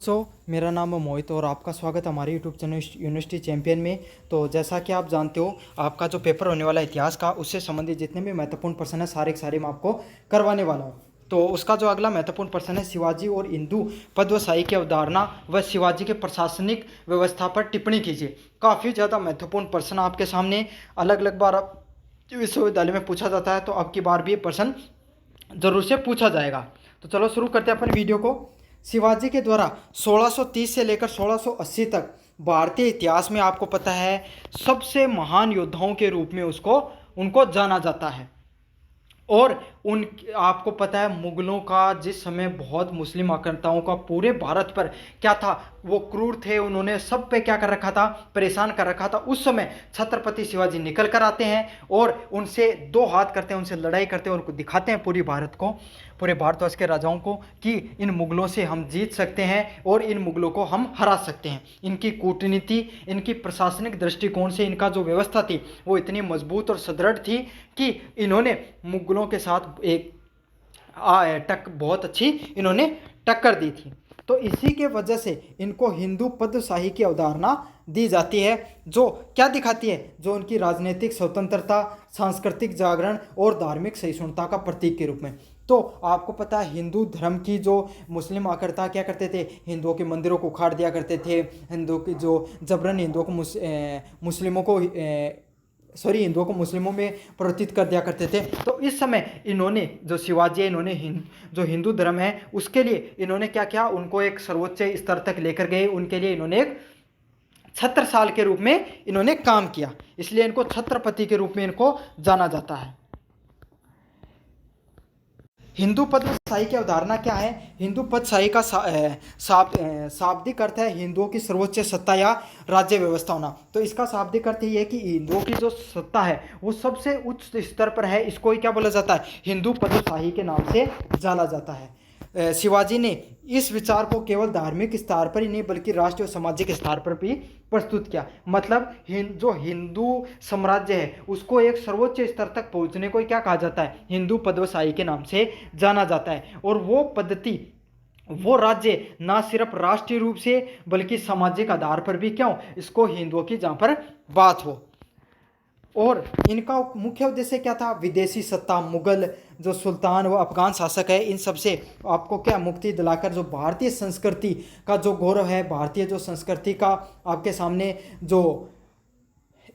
मेरा नाम है मोहित और आपका स्वागत है हमारे यूट्यूब चैनल यूनिवर्सिटी चैंपियन में। तो जैसा कि आप जानते हो, आपका जो पेपर होने वाला है इतिहास का, उससे संबंधित जितने भी महत्वपूर्ण प्रश्न है सारे के सारे मैं आपको करवाने वाला हूँ। तो उसका जो अगला महत्वपूर्ण प्रश्न है, शिवाजी और हिंदू पद व शाही की अवधारणा व शिवाजी के प्रशासनिक व्यवस्था पर टिप्पणी कीजिए। काफ़ी ज़्यादा महत्वपूर्ण प्रश्न आपके सामने अलग अलग बार विश्वविद्यालय में पूछा जाता है, तो अब की बार भी ये प्रश्न जरूर से पूछा जाएगा। तो चलो शुरू करते हैं अपन वीडियो को। शिवाजी के द्वारा 1630 से लेकर 1680 तक भारतीय इतिहास में आपको पता है सबसे महान योद्धाओं के रूप में उनको जाना जाता है। और उन आपको पता है मुगलों का जिस समय बहुत मुस्लिम आक्रांताओं का पूरे भारत पर क्या था, वो क्रूर थे, उन्होंने सब पे क्या कर रखा था, परेशान कर रखा था। उस समय छत्रपति शिवाजी निकल कर आते हैं और उनसे दो हाथ करते हैं, उनसे लड़ाई करते हैं, उनको दिखाते हैं पूरे भारतवर्ष के राजाओं को कि इन मुगलों से हम जीत सकते हैं और इन मुगलों को हम हरा सकते हैं। इनकी कूटनीति, इनकी प्रशासनिक दृष्टिकोण से इनका जो व्यवस्था थी वो इतनी मजबूत और सुदृढ़ थी कि इन्होंने मुगलों के साथ एक बहुत अच्छी इन्होंने टक्कर दी थी। तो इसी के वजह से इनको हिंदू पद्मशाही की अवधारणा दी जाती है, जो क्या दिखाती है, जो उनकी राजनीतिक स्वतंत्रता, सांस्कृतिक जागरण और धार्मिक सहिष्णुता का प्रतीक के रूप में। तो आपको पता है हिंदू धर्म की जो मुस्लिम आक्रांता क्या करते थे, हिंदुओं के मंदिरों को उखाड़ दिया करते थे, हिंदुओं की जो जबरन हिंदुओं को मुस्लिमों में परिवर्तित कर दिया करते थे। तो इस समय इन्होंने जो शिवाजी है, इन्होंने जो हिंदू धर्म है उसके लिए इन्होंने क्या किया, उनको एक सर्वोच्च स्तर तक लेकर गए। उनके लिए इन्होंने एक छत्रसाल के रूप में इन्होंने काम किया, इसलिए इनको छत्रपति के रूप में इनको जाना जाता है। हिंदू पद शाही की अवधारणा क्या है? हिंदू पद शाही का शाब्दिक अर्थ है हिंदुओं की सर्वोच्च सत्ता या राज्य व्यवस्था होना। तो इसका शाब्दिक अर्थ ये है कि हिंदुओं की जो सत्ता है वो सबसे उच्च स्तर पर है, इसको ही क्या बोला जाता है, हिंदू पद शाही के नाम से जाना जाता है। शिवाजी ने इस विचार को केवल धार्मिक स्तर पर ही नहीं बल्कि राष्ट्रीय और सामाजिक स्तर पर भी प्रस्तुत किया। मतलब जो हिंदू साम्राज्य है उसको एक सर्वोच्च स्तर तक पहुंचने को क्या कहा जाता है, हिंदू पद्मशाही के नाम से जाना जाता है। और वो पद्धति, वो राज्य ना सिर्फ राष्ट्रीय रूप से बल्कि सामाजिक आधार पर भी क्यों, इसको हिंदुओं की जहाँ पर बात हो। और इनका मुख्य उद्देश्य क्या था, विदेशी सत्ता, मुगल जो सुल्तान व अफगान शासक है, इन सब से आपको क्या मुक्ति दिलाकर जो भारतीय संस्कृति का जो गौरव है, भारतीय जो संस्कृति का आपके सामने जो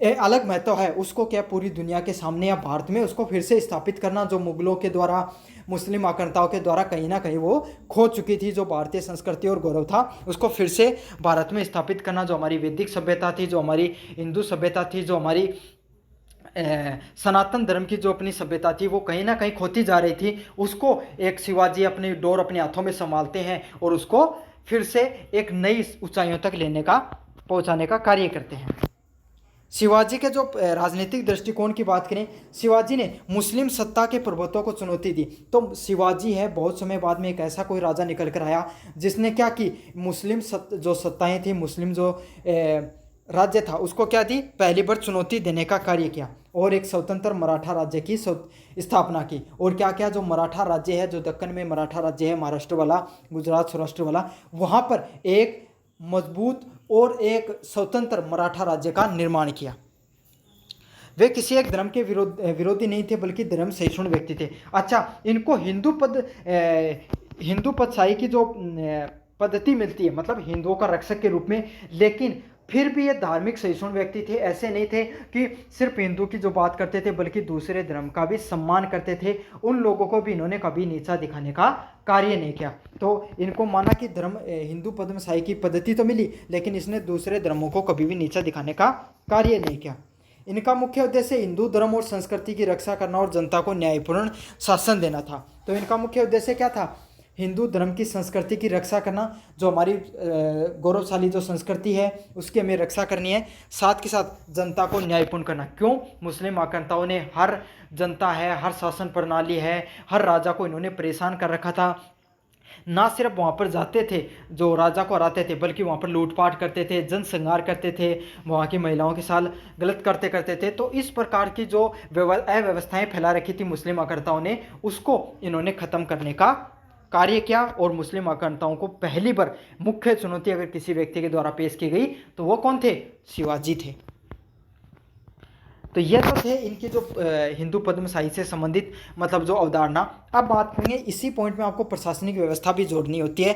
अलग महत्व है, उसको क्या पूरी दुनिया के सामने या भारत में उसको फिर से स्थापित करना, जो मुगलों के द्वारा, मुस्लिम आक्रांताओं के द्वारा कहीं ना कहीं वो खो चुकी थी, जो भारतीय संस्कृति और गौरव था उसको फिर से भारत में स्थापित करना। जो हमारी वैदिक सभ्यता थी, जो हमारी हिंदू सभ्यता थी, जो हमारी सनातन धर्म की जो अपनी सभ्यता थी वो कहीं ना कहीं खोती जा रही थी, उसको एक शिवाजी अपनी डोर अपने हाथों में संभालते हैं और उसको फिर से एक नई ऊंचाइयों तक पहुंचाने का कार्य करते हैं। शिवाजी के जो राजनीतिक दृष्टिकोण की बात करें, शिवाजी ने मुस्लिम सत्ता के प्रभुत्व को चुनौती दी। तो शिवाजी है बहुत समय बाद में एक ऐसा कोई राजा निकल कर आया जिसने क्या की, मुस्लिम जो सत्ताएं थी, मुस्लिम जो राज्य था उसको क्या दी, पहली बार चुनौती देने का कार्य किया और एक स्वतंत्र मराठा राज्य की स्थापना की। और क्या क्या, जो मराठा राज्य है, जो दक्कन में मराठा राज्य है, महाराष्ट्र वाला, गुजरात सौराष्ट्र वाला, वहाँ पर एक मजबूत और एक स्वतंत्र मराठा राज्य का निर्माण किया। वे किसी एक धर्म के विरोधी नहीं थे बल्कि धर्म सहिष्णु व्यक्ति थे। अच्छा, इनको हिंदू पदशाही की जो पद्धति मिलती है, मतलब हिंदुओं का रक्षक के रूप में, लेकिन फिर भी ये धार्मिक सहिष्णु व्यक्ति थे। ऐसे नहीं थे कि सिर्फ हिंदू की जो बात करते थे बल्कि दूसरे धर्म का भी सम्मान करते थे। उन लोगों को भी इन्होंने कभी नीचा दिखाने का कार्य नहीं किया। तो इनको माना कि धर्म हिंदू पद्मशाही की पद्धति तो मिली, लेकिन इसने दूसरे धर्मों को कभी भी नीचा दिखाने का कार्य नहीं किया। इनका मुख्य उद्देश्य हिंदू धर्म और संस्कृति की रक्षा करना और जनता को न्यायपूर्ण शासन देना था। तो इनका मुख्य उद्देश्य क्या था, हिंदू धर्म की संस्कृति की रक्षा करना, जो हमारी गौरवशाली जो संस्कृति है उसकी हमें रक्षा करनी है, साथ के साथ जनता को न्यायपूर्ण करना। क्यों, मुस्लिम आक्रांताओं ने हर जनता है, हर शासन प्रणाली है, हर राजा को इन्होंने परेशान कर रखा था। ना सिर्फ वहाँ पर जाते थे जो राजा को हराते थे, बल्कि वहाँ पर लूटपाट करते थे, जनसंहार करते थे, वहाँ की महिलाओं के साथ गलत करते थे। तो इस प्रकार की जो अव्यवस्थाएं फैला रखी थी मुस्लिम आक्रांताओं ने, उसको इन्होंने ख़त्म करने का कार्य किया और मुस्लिम आक्रांताओं को पहली बार मुख्य चुनौती अगर किसी व्यक्ति के द्वारा पेश की गई तो वो कौन थे? शिवाजी थे। तो ये तो थे इनके जो हिंदू पद्मशाही से संबंधित मतलब जो अवधारणा। अब बात करेंगे इसी पॉइंट में आपको प्रशासनिक व्यवस्था भी जोड़नी होती है,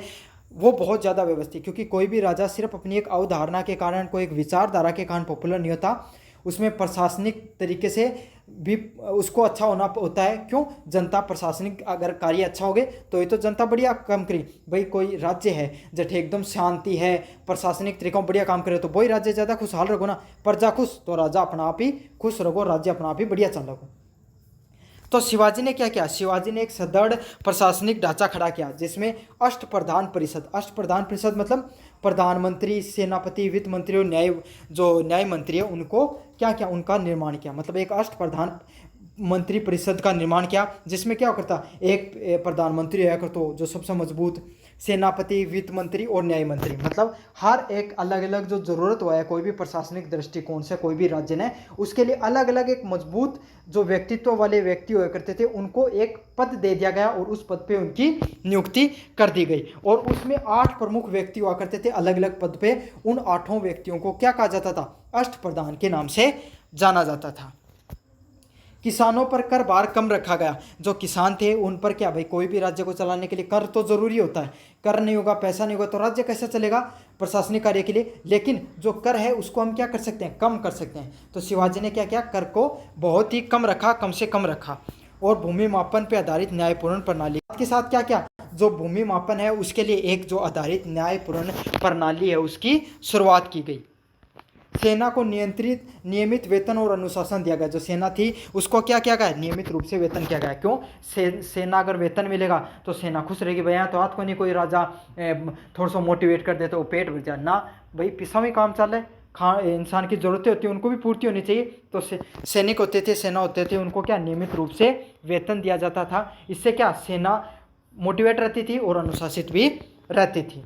वो बहुत ज़्यादा व्यवस्थित, क्योंकि कोई भी राजा सिर्फ अपनी एक अवधारणा के कारण, कोई एक विचारधारा के कारण पॉपुलर नहीं होता, उसमें प्रशासनिक तरीके से भी उसको अच्छा होना होता है। क्यों? जनता प्रशासनिक अगर कार्य अच्छा हो गए तो ये तो जनता बढ़िया काम करी। भाई कोई राज्य है जठे एकदम शांति है, प्रशासनिक तरीकों बढ़िया काम करे तो वही राज्य ज़्यादा खुशहाल रहो ना, प्रजा खुश तो राजा अपना आप ही खुश रहो, राज्य अपना आप ही बढ़िया चल रहो। तो शिवाजी ने क्या किया? शिवाजी ने एक सदृढ़ प्रशासनिक ढांचा खड़ा किया जिसमें अष्टप्रधान परिषद, अष्टप्रधान परिषद मतलब प्रधानमंत्री, सेनापति, वित्त मंत्री और न्याय मंत्री है उनको क्या किया? उनका निर्माण किया। मतलब एक अष्टप्रधान मंत्री परिषद का निर्माण किया जिसमें क्या करता? एक प्रधानमंत्री रहा करतो जो सबसे मजबूत, सेनापति, वित्त मंत्री और न्याय मंत्री, मतलब हर एक अलग अलग जो जरूरत हुआ है कोई भी प्रशासनिक दृष्टिकोण से कोई भी राज्य ने, उसके लिए अलग अलग एक मजबूत जो व्यक्तित्व वाले व्यक्ति हुआ करते थे उनको एक पद दे दिया गया और उस पद पे उनकी नियुक्ति कर दी गई। और उसमें 8 प्रमुख व्यक्ति हुआ करते थे अलग अलग पद पे। उन 8 व्यक्तियों को क्या कहा जाता था? अष्टप्रधान के नाम से जाना जाता था। किसानों पर कर भार कम रखा गया। जो किसान थे उन पर क्या, भाई कोई भी राज्य को चलाने के लिए कर तो जरूरी होता है, कर नहीं होगा, पैसा नहीं होगा तो राज्य कैसे चलेगा प्रशासनिक कार्य के लिए। लेकिन जो कर है उसको हम क्या कर सकते हैं? कम कर सकते हैं। तो शिवाजी ने क्या किया? कर को बहुत ही कम रखा, कम से कम रखा। और भूमि मापन पर आधारित न्यायपूर्ण प्रणाली के साथ क्या क्या, जो भूमि मापन है उसके लिए एक जो आधारित न्यायपूर्ण प्रणाली है उसकी शुरुआत की गई। सेना को नियमित वेतन और अनुशासन दिया गया। जो सेना थी उसको क्या किया गया? नियमित रूप से वेतन किया गया। क्यों? सेना अगर वेतन मिलेगा तो सेना खुश रहेगी। भैया तो हाथ को नहीं कोई राजा थोड़ा सा मोटिवेट कर दे तो पेट भर जाए ना, भाई पिसा में काम चल रहा है, इंसान की ज़रूरतें होती है उनको भी पूर्ति होनी चाहिए। तो सैनिक होते थे, सेना होते थे, उनको क्या नियमित रूप से वेतन दिया जाता था। इससे क्या सेना मोटिवेट रहती थी और अनुशासित भी रहती थी।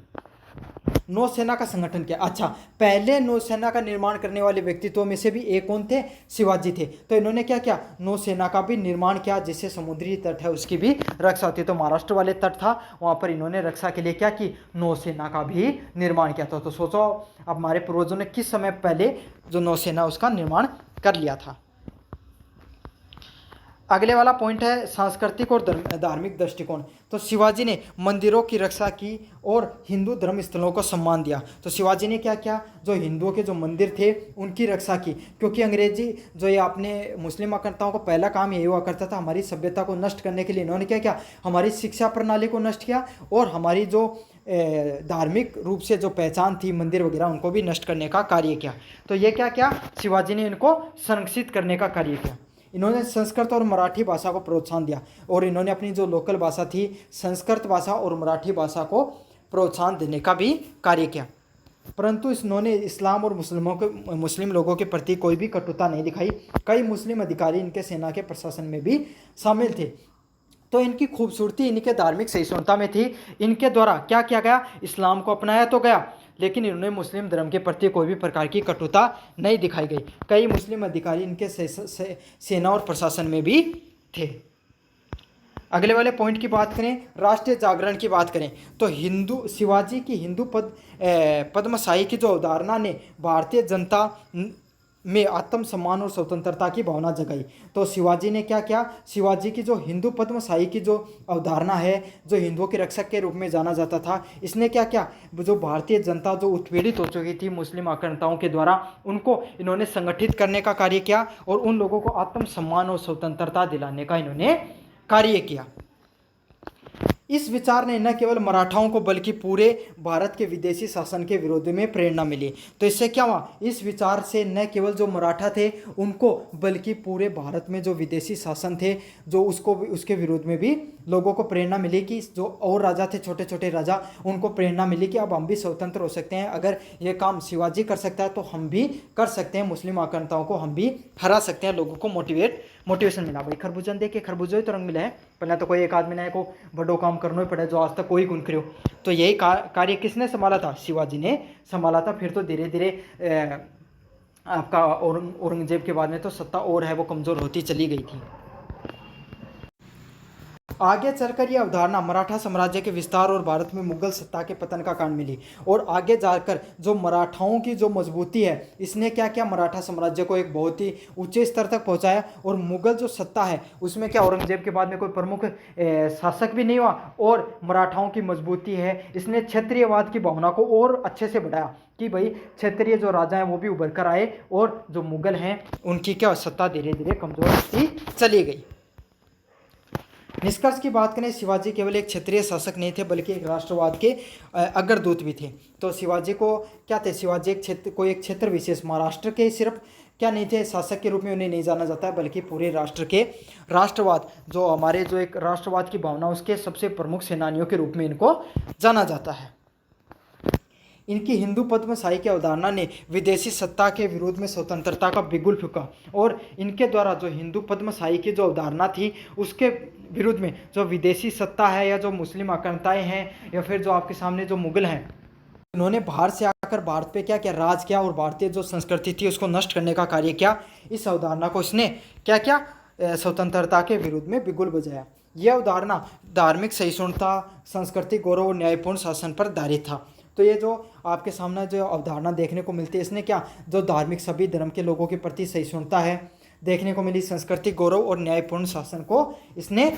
नौसेना का संगठन किया। अच्छा, पहले नौसेना का निर्माण करने वाले व्यक्तित्वों में से भी एक कौन थे? शिवाजी थे। तो इन्होंने क्या किया? नौसेना का भी निर्माण किया जिससे समुद्री तट है उसकी भी रक्षा होती है। तो महाराष्ट्र वाले तट था वहाँ पर इन्होंने रक्षा के लिए क्या की? नौसेना का भी निर्माण किया था। तो सोचो अब हमारे पूर्वजों ने किस समय पहले जो नौसेना उसका निर्माण कर लिया था। अगले वाला पॉइंट है सांस्कृतिक और धार्मिक दृष्टिकोण। तो शिवाजी ने मंदिरों की रक्षा की और हिंदू धर्म स्थलों को सम्मान दिया। तो शिवाजी ने क्या किया? जो हिंदुओं के जो मंदिर थे उनकी रक्षा की, क्योंकि अंग्रेजी जो ये अपने मुस्लिम आक्रांताओं का पहला काम यही हुआ करता था, हमारी सभ्यता को नष्ट करने के लिए इन्होंने क्या किया? हमारी शिक्षा प्रणाली को नष्ट किया और हमारी जो धार्मिक रूप से जो पहचान थी मंदिर वगैरह उनको भी नष्ट करने का कार्य किया। तो ये क्या किया? शिवाजी ने इनको संरक्षित करने का कार्य किया। इन्होंने संस्कृत और मराठी भाषा को प्रोत्साहन दिया और इन्होंने अपनी जो लोकल भाषा थी संस्कृत भाषा और मराठी भाषा को प्रोत्साहन देने का भी कार्य किया। परंतु इन्होंने इस्लाम और मुस्लिम लोगों के प्रति कोई भी कटुता नहीं दिखाई। कई मुस्लिम अधिकारी इनके सेना के प्रशासन में भी शामिल थे। तो इनकी खूबसूरती इनके धार्मिक सहिष्णुता में थी। इनके द्वारा क्या किया गया? इस्लाम को अपनाया तो गया, लेकिन इन्होंने मुस्लिम धर्म के प्रति कोई भी प्रकार की कटुता नहीं दिखाई गई। कई मुस्लिम अधिकारी इनके सेना और प्रशासन में भी थे। अगले वाले पॉइंट की बात करें, राष्ट्रीय जागरण की बात करें, तो शिवाजी की हिंदू पद्मशाही की जो अवधारणा ने भारतीय जनता में आत्मसम्मान और स्वतंत्रता की भावना जगाई। तो शिवाजी ने क्या किया? शिवाजी की जो हिंदू पद्मशाही की जो अवधारणा है, जो हिंदुओं के रक्षक के रूप में जाना जाता था, इसने क्या किया? जो भारतीय जनता जो उत्पीड़ित हो चुकी थी मुस्लिम आक्रांताओं के द्वारा, उनको इन्होंने संगठित करने का कार्य किया और उन लोगों को आत्मसम्मान और स्वतंत्रता दिलाने का इन्होंने कार्य किया। इस विचार ने न केवल मराठाओं को बल्कि पूरे भारत के विदेशी शासन के विरोध में प्रेरणा मिली। तो इससे क्या हुआ? इस विचार से न केवल जो मराठा थे उनको बल्कि पूरे भारत में जो विदेशी शासन थे जो उसके विरोध में भी लोगों को प्रेरणा मिली कि जो और राजा थे छोटे छोटे राजा उनको प्रेरणा मिली कि अब हम भी स्वतंत्र हो सकते हैं। अगर ये काम शिवाजी कर सकता है तो हम भी कर सकते हैं, मुस्लिम आक्रांताओं को हम भी हरा सकते हैं। लोगों को मोटिवेशन मिला। भाई खरबूजन देखे खरबूजो ही तो रंग मिला है, पहले तो कोई एक आदमी ने को बड़ो काम करना ही पड़े जो आज तक कोई गुण करो। तो यही कार्य किसने संभाला था? शिवाजी ने संभाला था। फिर तो धीरे धीरे आपका औरंगजेब के बाद में तो सत्ता और है वो कमज़ोर होती चली गई थी। आगे चलकर ये अवधारणा मराठा साम्राज्य के विस्तार और भारत में मुगल सत्ता के पतन का कारण मिली। और आगे जाकर जो मराठाओं की जो मजबूती है, इसने क्या किया, मराठा साम्राज्य को एक बहुत ही ऊंचे स्तर तक पहुंचाया। और मुगल जो सत्ता है उसमें क्या, औरंगजेब के बाद में कोई प्रमुख शासक भी नहीं हुआ। और मराठाओं की मजबूती है, इसने क्षेत्रीयवाद की भावना को और अच्छे से बढ़ाया कि भाई क्षेत्रीय जो राजा हैं वो भी उभर कर आए, और जो मुगल हैं उनकी क्या सत्ता धीरे धीरे कमजोर होती चली गई। निष्कर्ष की बात करें, शिवाजी केवल एक क्षेत्रीय शासक नहीं थे बल्कि एक राष्ट्रवाद के अग्रदूत भी थे। तो शिवाजी को क्या थे, शिवाजी एक क्षेत्र विशेष महाराष्ट्र के सिर्फ क्या नहीं थे शासक के रूप में उन्हें नहीं जाना जाता है, बल्कि पूरे राष्ट्र के राष्ट्रवाद, जो हमारे जो एक राष्ट्रवाद की भावना, उसके सबसे प्रमुख सेनानियों के रूप में इनको जाना जाता है। इनकी हिंदू पद्मशाही की अवधारणा ने विदेशी सत्ता के विरोध में स्वतंत्रता का बिगुल फूंका। और इनके द्वारा जो हिंदू पद्मशाही की जो अवधारणा थी उसके विरुद्ध में जो विदेशी सत्ता है, या जो मुस्लिम आक्रांताएं हैं, या फिर जो आपके सामने जो मुगल हैं, इन्होंने बाहर से आकर भारत पे क्या क्या राज किया और भारतीय जो संस्कृति थी उसको नष्ट करने का कार्य किया। इस अवधारणा को इसने क्या क्या स्वतंत्रता के विरुद्ध में बिगुल बजाया। यह अवधारणा धार्मिक सहिष्णुता, सांस्कृतिक गौरव और न्यायपूर्ण शासन पर आधारित था। तो ये जो आपके सामने जो अवधारणा देखने को मिलती है, इसने क्या, जो धार्मिक सभी धर्म के लोगों के प्रति सहिष्णुता है देखने को मिली, सांस्कृतिक गौरव और न्यायपूर्ण शासन को इसने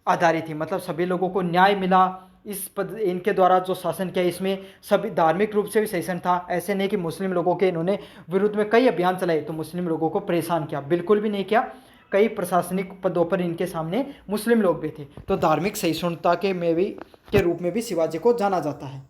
आधारित थी। मतलब सभी लोगों को न्याय मिला इनके द्वारा जो शासन किया, इसमें सभी धार्मिक रूप से भी सहिष्णु था। ऐसे नहीं कि मुस्लिम लोगों के इन्होंने विरुद्ध में कई अभियान चलाए तो मुस्लिम लोगों को परेशान किया, बिल्कुल भी नहीं किया। कई प्रशासनिक पदों पर इनके सामने मुस्लिम लोग भी थे। तो धार्मिक सहिष्णुता के रूप में भी शिवाजी को जाना जाता है।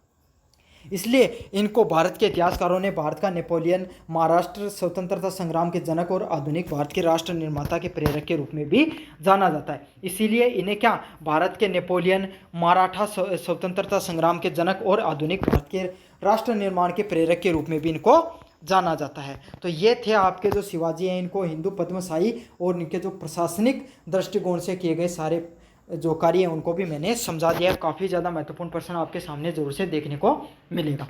इसलिए इनको भारत के इतिहासकारों ने भारत का नेपोलियन, महाराष्ट्र स्वतंत्रता संग्राम के जनक और आधुनिक भारत के राष्ट्र निर्माता के प्रेरक के रूप में भी जाना जाता है। इसीलिए इन्हें क्या, भारत के नेपोलियन, मराठा स्वतंत्रता संग्राम के जनक और आधुनिक भारत के राष्ट्र निर्माण के प्रेरक के रूप में भी इनको जाना जाता है। तो ये थे आपके जो शिवाजी हैं, इनको हिंदू पद्मशाही और इनके जो प्रशासनिक दृष्टिकोण से किए गए सारे जो कार्य हैं उनको भी मैंने समझा दिया। काफ़ी ज़्यादा महत्वपूर्ण प्रश्न आपके सामने ज़रूर से देखने को मिलेगा।